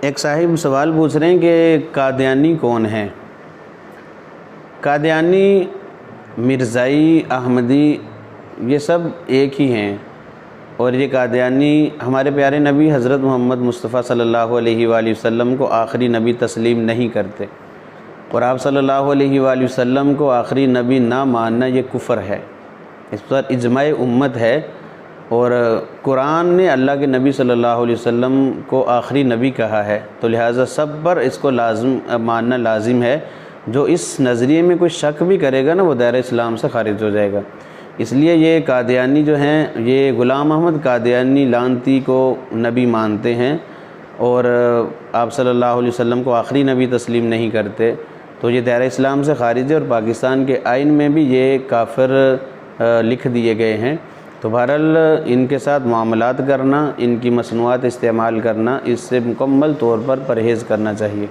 ایک صاحب سوال پوچھ رہے ہیں کہ قادیانی کون ہیں؟ قادیانی، مرزائی، احمدی یہ سب ایک ہی ہیں، اور یہ قادیانی ہمارے پیارے نبی حضرت محمد مصطفیٰ صلی اللہ علیہ وآلہ وسلم کو آخری نبی تسلیم نہیں کرتے، اور آپ صلی اللہ علیہ وآلہ وسلم کو آخری نبی نہ ماننا یہ کفر ہے، اس پر اجماع امت ہے، اور قرآن نے اللہ کے نبی صلی اللہ علیہ وسلم کو آخری نبی کہا ہے، تو لہٰذا سب پر اس کو ماننا لازم ہے۔ جو اس نظریے میں کوئی شک بھی کرے گا نا وہ دائرہ اسلام سے خارج ہو جائے گا۔ اس لیے یہ قادیانی جو ہیں یہ غلام احمد قادیانی لعنتی کو نبی مانتے ہیں، اور آپ صلی اللہ علیہ وسلم کو آخری نبی تسلیم نہیں کرتے، تو یہ دائرہ اسلام سے خارج ہے، اور پاکستان کے آئین میں بھی یہ کافر لکھ دیے گئے ہیں۔ تو بہرحال ان کے ساتھ معاملات کرنا، ان کی مصنوعات استعمال کرنا، اس سے مکمل طور پر پرہیز کرنا چاہیے۔